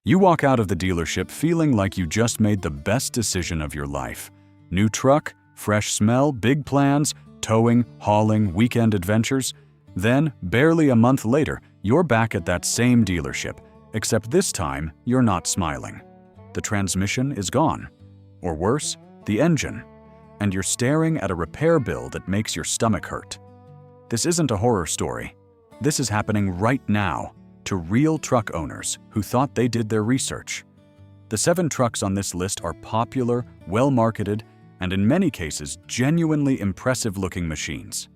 You walk out of the dealership feeling like you just made the best decision of your life. New truck, fresh smell, big plans, towing, hauling, weekend adventures. Then, barely a month later, you're back at that same dealership, except this time, you're not smiling. The transmission is gone. Or worse, the engine. And you're staring at a repair bill that makes your stomach hurt. This isn't a horror story. This is happening right now to real truck owners who thought they did their research. The 7 trucks on this list are popular, well-marketed, and in many cases, genuinely impressive-looking machines.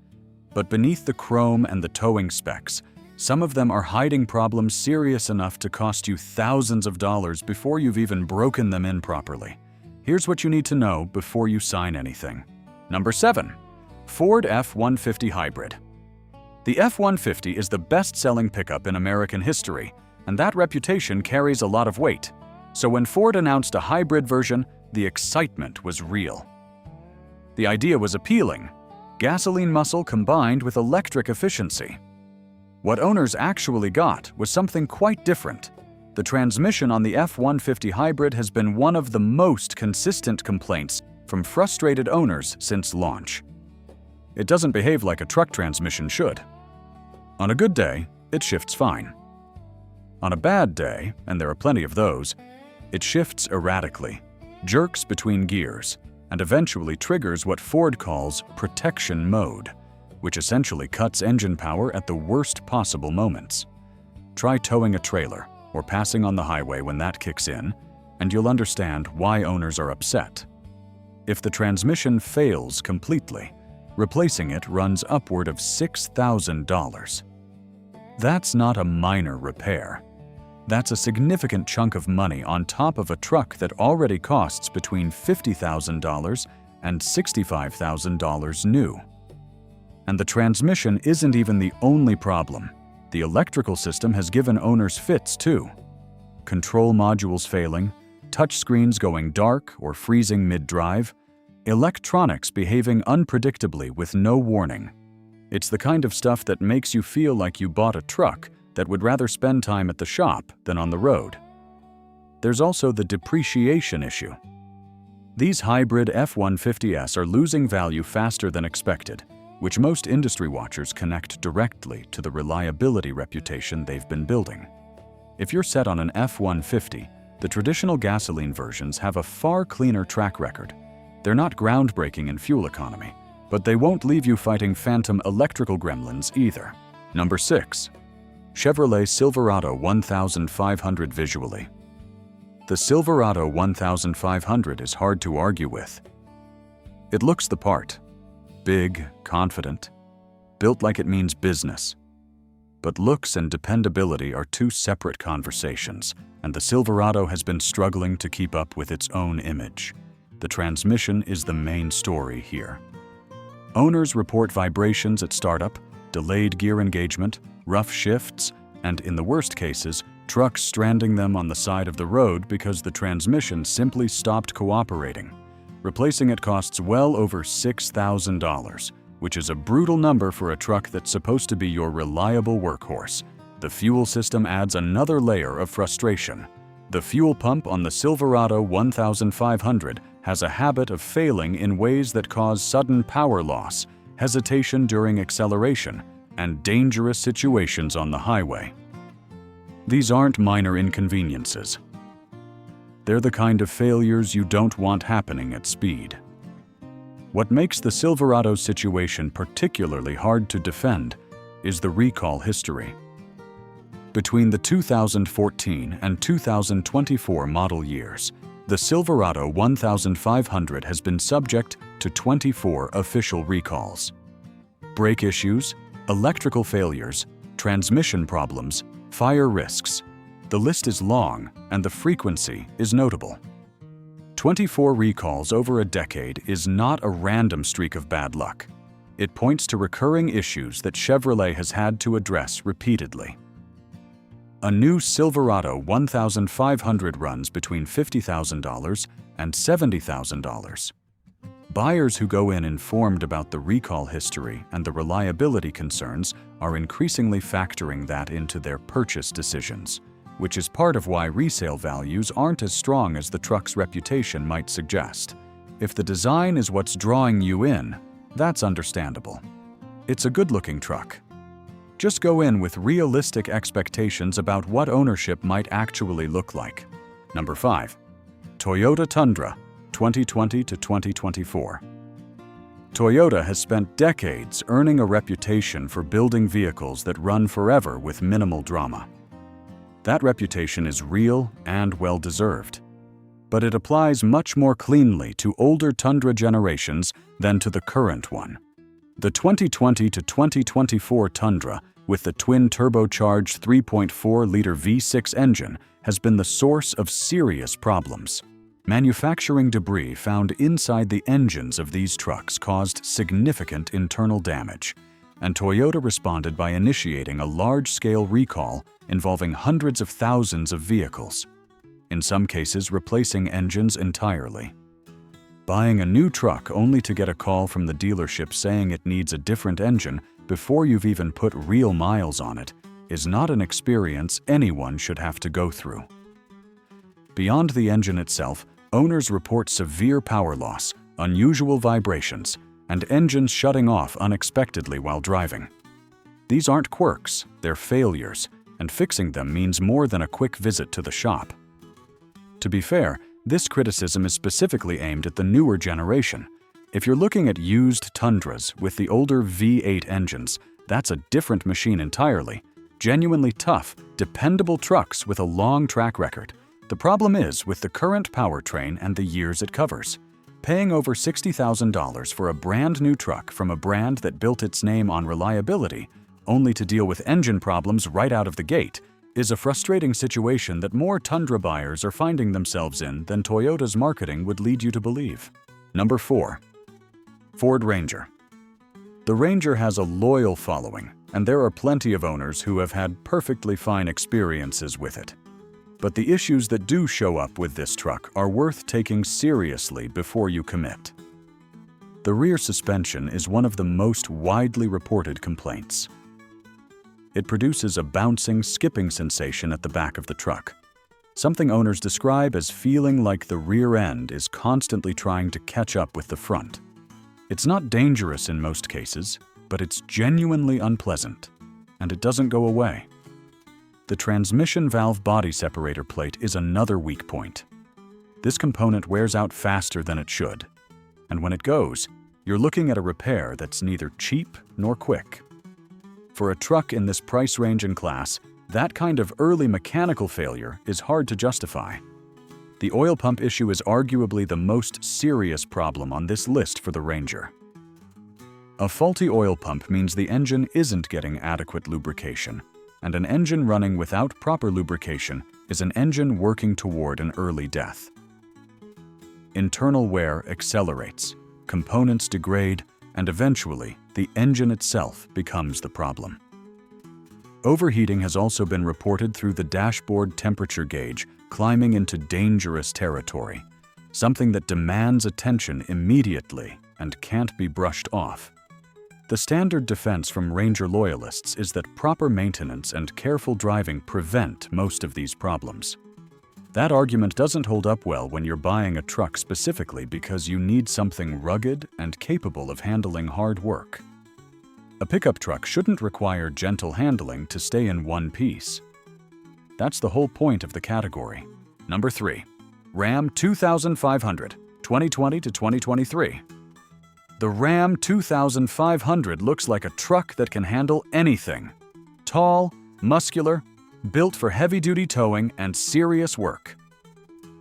But beneath the chrome and the towing specs, some of them are hiding problems serious enough to cost you thousands of dollars before you've even broken them in properly. Here's what you need to know before you sign anything. Number 7. Ford F-150 Hybrid. The F-150 is the best-selling pickup in American history, and that reputation carries a lot of weight. So when Ford announced a hybrid version, the excitement was real. The idea was appealing: gasoline muscle combined with electric efficiency. What owners actually got was something quite different. The transmission on the F-150 Hybrid has been one of the most consistent complaints from frustrated owners since launch. It doesn't behave like a truck transmission should. On a good day, it shifts fine. On a bad day, and there are plenty of those, it shifts erratically, jerks between gears, and eventually triggers what Ford calls protection mode, which essentially cuts engine power at the worst possible moments. Try towing a trailer or passing on the highway when that kicks in, and you'll understand why owners are upset. If the transmission fails completely, replacing it runs upward of $6,000. That's not a minor repair. That's a significant chunk of money on top of a truck that already costs between $50,000 and $65,000 new. And the transmission isn't even the only problem. The electrical system has given owners fits too. Control modules failing, touchscreens going dark or freezing mid-drive, electronics behaving unpredictably with no warning. It's the kind of stuff that makes you feel like you bought a truck that would rather spend time at the shop than on the road. There's also the depreciation issue. These hybrid F-150s are losing value faster than expected, which most industry watchers connect directly to the reliability reputation they've been building. If you're set on an F-150, the traditional gasoline versions have a far cleaner track record. They're not groundbreaking in fuel economy, but they won't leave you fighting phantom electrical gremlins either. Number 6. Chevrolet Silverado 1500 visually. The Silverado 1500 is hard to argue with. It looks the part. Big, confident, built like it means business. But looks and dependability are two separate conversations, and the Silverado has been struggling to keep up with its own image. The transmission is the main story here. Owners report vibrations at startup, delayed gear engagement, rough shifts, and in the worst cases, trucks stranding them on the side of the road because the transmission simply stopped cooperating. Replacing it costs well over $6,000, which is a brutal number for a truck that's supposed to be your reliable workhorse. The fuel system adds another layer of frustration. The fuel pump on the Silverado 1500 has a habit of failing in ways that cause sudden power loss, hesitation during acceleration, and dangerous situations on the highway. These aren't minor inconveniences. They're the kind of failures you don't want happening at speed. What makes the Silverado's situation particularly hard to defend is the recall history. Between the 2014 and 2024 model years, the Silverado 1500 has been subject to 24 official recalls. Brake issues, electrical failures, transmission problems, fire risks. The list is long, and the frequency is notable. 24 recalls over a decade is not a random streak of bad luck. It points to recurring issues that Chevrolet has had to address repeatedly. A new Silverado 1500 runs between $50,000 and $70,000. Buyers who go in informed about the recall history and the reliability concerns are increasingly factoring that into their purchase decisions. which is part of why resale values aren't as strong as the truck's reputation might suggest. If the design is what's drawing you in, that's understandable. It's a good-looking truck. Just go in with realistic expectations about what ownership might actually look like. Number 5. Toyota Tundra, 2020 to 2024. Toyota has spent decades earning a reputation for building vehicles that run forever with minimal drama. That reputation is real and well-deserved, but it applies much more cleanly to older Tundra generations than to the current one. The 2020 to 2024 Tundra, with the twin-turbocharged 3.4-liter V6 engine, has been the source of serious problems. Manufacturing debris found inside the engines of these trucks caused significant internal damage, and Toyota responded by initiating a large-scale recall involving hundreds of thousands of vehicles, in some cases replacing engines entirely. Buying a new truck only to get a call from the dealership saying it needs a different engine before you've even put real miles on it is not an experience anyone should have to go through. Beyond the engine itself, owners report severe power loss, unusual vibrations, and engines shutting off unexpectedly while driving. These aren't quirks, they're failures, and fixing them means more than a quick visit to the shop. To be fair, this criticism is specifically aimed at the newer generation. If you're looking at used Tundras with the older V8 engines, that's a different machine entirely. Genuinely tough, dependable trucks with a long track record. The problem is with the current powertrain and the years it covers. Paying over $60,000 for a brand new truck from a brand that built its name on reliability, only to deal with engine problems right out of the gate, is a frustrating situation that more Tundra buyers are finding themselves in than Toyota's marketing would lead you to believe. Number 4. Ford Ranger. The Ranger has a loyal following, and there are plenty of owners who have had perfectly fine experiences with it. But the issues that do show up with this truck are worth taking seriously before you commit. The rear suspension is one of the most widely reported complaints. It produces a bouncing, skipping sensation at the back of the truck, something owners describe as feeling like the rear end is constantly trying to catch up with the front. It's not dangerous in most cases, but it's genuinely unpleasant, and it doesn't go away. The transmission valve body separator plate is another weak point. This component wears out faster than it should, and when it goes, you're looking at a repair that's neither cheap nor quick. For a truck in this price range and class, that kind of early mechanical failure is hard to justify. The oil pump issue is arguably the most serious problem on this list for the Ranger. A faulty oil pump means the engine isn't getting adequate lubrication, and an engine running without proper lubrication is an engine working toward an early death. Internal wear accelerates, components degrade, and eventually, the engine itself becomes the problem. Overheating has also been reported through the dashboard temperature gauge, climbing into dangerous territory, something that demands attention immediately and can't be brushed off. The standard defense from Ranger loyalists is that proper maintenance and careful driving prevent most of these problems. That argument doesn't hold up well when you're buying a truck specifically because you need something rugged and capable of handling hard work. A pickup truck shouldn't require gentle handling to stay in one piece. That's the whole point of the category. Number 3. Ram 2500, 2020 to 2023. The Ram 2500 looks like a truck that can handle anything. Tall, muscular, built for heavy-duty towing and serious work.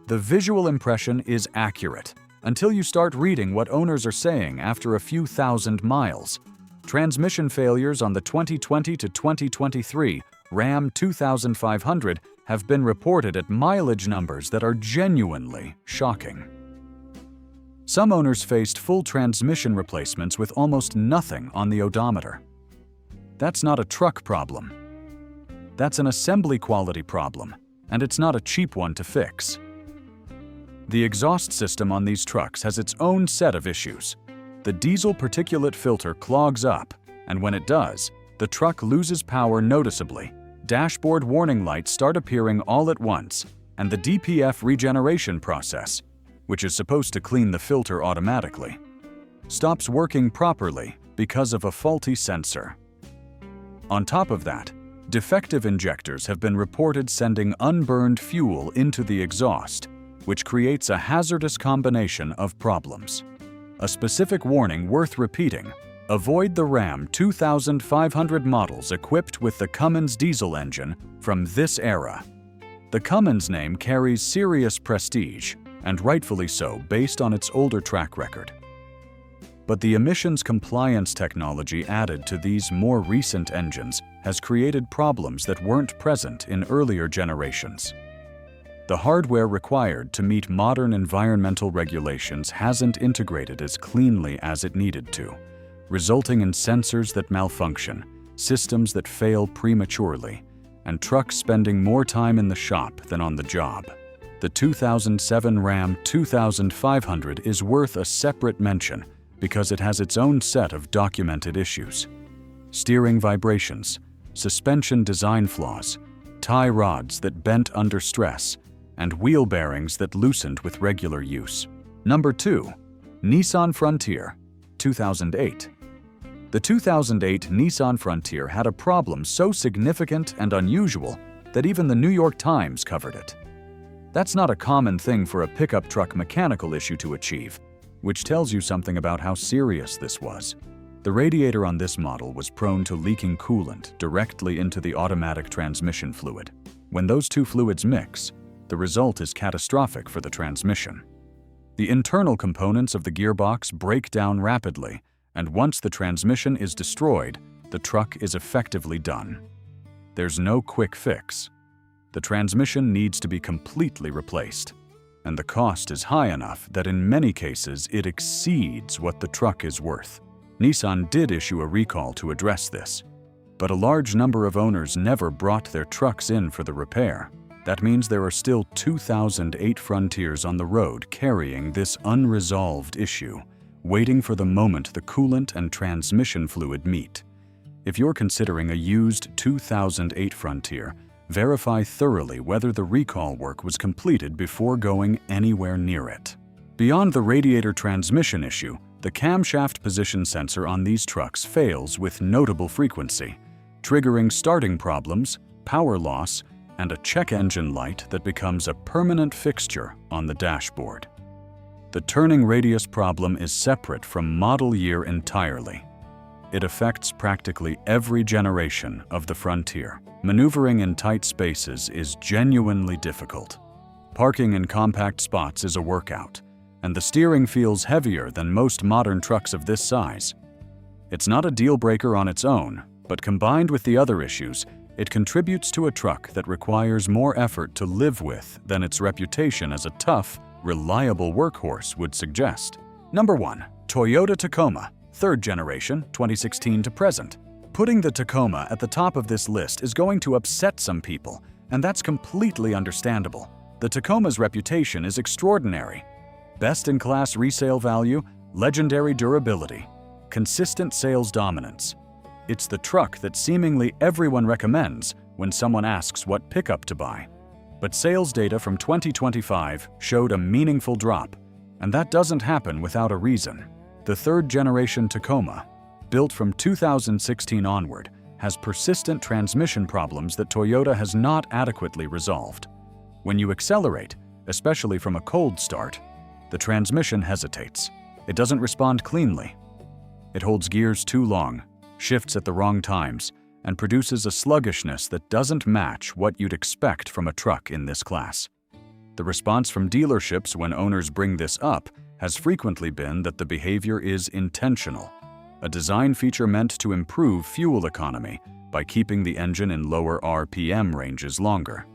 The visual impression is accurate until you start reading what owners are saying after a few thousand miles. Transmission failures on the 2020 to 2023 Ram 2500 have been reported at mileage numbers that are genuinely shocking. Some owners faced full transmission replacements with almost nothing on the odometer. That's not a truck problem. That's an assembly quality problem, and it's not a cheap one to fix. The exhaust system on these trucks has its own set of issues. The diesel particulate filter clogs up, and when it does, the truck loses power noticeably, dashboard warning lights start appearing all at once, and the DPF regeneration process, which is supposed to clean the filter automatically, stops working properly because of a faulty sensor. On top of that, defective injectors have been reported sending unburned fuel into the exhaust, which creates a hazardous combination of problems. A specific warning worth repeating: avoid the Ram 2500 models equipped with the Cummins diesel engine from this era. The Cummins name carries serious prestige, and rightfully so based on its older track record. But the emissions compliance technology added to these more recent engines has created problems that weren't present in earlier generations. The hardware required to meet modern environmental regulations hasn't integrated as cleanly as it needed to, resulting in sensors that malfunction, systems that fail prematurely, and trucks spending more time in the shop than on the job. The 2007 Ram 2500 is worth a separate mention because it has its own set of documented issues: steering vibrations, suspension design flaws, tie rods that bent under stress, and wheel bearings that loosened with regular use. Number 2. Nissan Frontier, 2008. The 2008 Nissan Frontier had a problem so significant and unusual that even the New York Times covered it. That's not a common thing for a pickup truck mechanical issue to achieve, which tells you something about how serious this was. The radiator on this model was prone to leaking coolant directly into the automatic transmission fluid. When those two fluids mix, the result is catastrophic for the transmission. The internal components of the gearbox break down rapidly, and once the transmission is destroyed, the truck is effectively done. There's no quick fix. The transmission needs to be completely replaced, and the cost is high enough that in many cases it exceeds what the truck is worth. Nissan did issue a recall to address this, but a large number of owners never brought their trucks in for the repair. That means there are still 2,008 Frontiers on the road carrying this unresolved issue, waiting for the moment the coolant and transmission fluid meet. If you're considering a used 2008 Frontier, verify thoroughly whether the recall work was completed before going anywhere near it. Beyond the radiator transmission issue, the camshaft position sensor on these trucks fails with notable frequency, triggering starting problems, power loss, and a check engine light that becomes a permanent fixture on the dashboard. The turning radius problem is separate from model year entirely. It affects practically every generation of the Frontier. Maneuvering in tight spaces is genuinely difficult. Parking in compact spots is a workout, and the steering feels heavier than most modern trucks of this size. It's not a deal breaker on its own, but combined with the other issues, it contributes to a truck that requires more effort to live with than its reputation as a tough, reliable workhorse would suggest. Number 1. Toyota Tacoma, 3rd generation, 2016 to present. Putting the Tacoma at the top of this list is going to upset some people, and that's completely understandable. The Tacoma's reputation is extraordinary. Best-in-class resale value, legendary durability, consistent sales dominance. It's the truck that seemingly everyone recommends when someone asks what pickup to buy. But sales data from 2025 showed a meaningful drop, and that doesn't happen without a reason. The 3rd generation Tacoma, built from 2016 onward, has persistent transmission problems that Toyota has not adequately resolved. When you accelerate, especially from a cold start, the transmission hesitates. It doesn't respond cleanly. It holds gears too long, shifts at the wrong times, and produces a sluggishness that doesn't match what you'd expect from a truck in this class. The response from dealerships when owners bring this up has frequently been that the behavior is intentional, a design feature meant to improve fuel economy by keeping the engine in lower RPM ranges longer.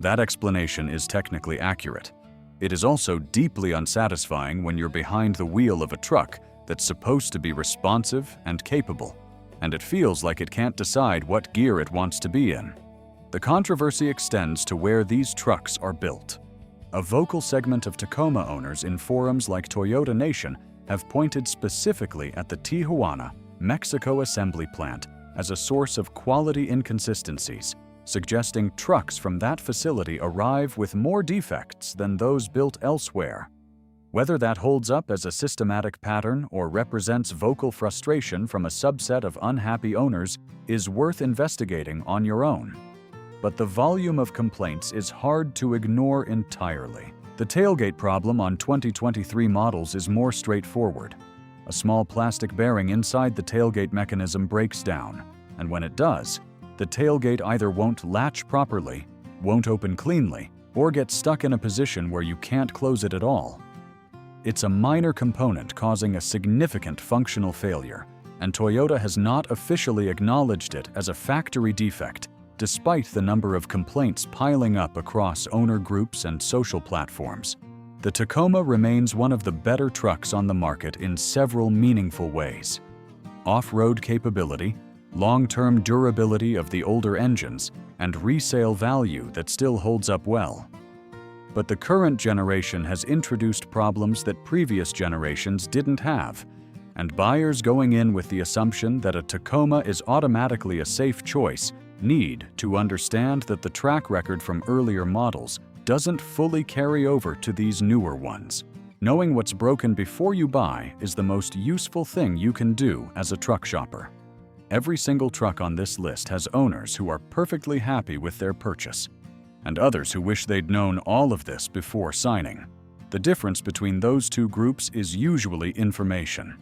That explanation is technically accurate. It is also deeply unsatisfying when you're behind the wheel of a truck that's supposed to be responsive and capable, and it feels like it can't decide what gear it wants to be in. The controversy extends to where these trucks are built. A vocal segment of Tacoma owners in forums like Toyota Nation have pointed specifically at the Tijuana, Mexico assembly plant as a source of quality inconsistencies suggesting trucks from that facility arrive with more defects than those built elsewhere. Whether that holds up as a systematic pattern or represents vocal frustration from a subset of unhappy owners is worth investigating on your own. But the volume of complaints is hard to ignore entirely. The tailgate problem on 2023 models is more straightforward. A small plastic bearing inside the tailgate mechanism breaks down, and when it does, the tailgate either won't latch properly, won't open cleanly, or get stuck in a position where you can't close it at all. It's a minor component causing a significant functional failure, and Toyota has not officially acknowledged it as a factory defect, despite the number of complaints piling up across owner groups and social platforms. The Tacoma remains one of the better trucks on the market in several meaningful ways. Off-road capability, long-term durability of the older engines, and resale value that still holds up well. But the current generation has introduced problems that previous generations didn't have, and buyers going in with the assumption that a Tacoma is automatically a safe choice need to understand that the track record from earlier models doesn't fully carry over to these newer ones. Knowing what's broken before you buy is the most useful thing you can do as a truck shopper. Every single truck on this list has owners who are perfectly happy with their purchase, and others who wish they'd known all of this before signing. The difference between those two groups is usually information.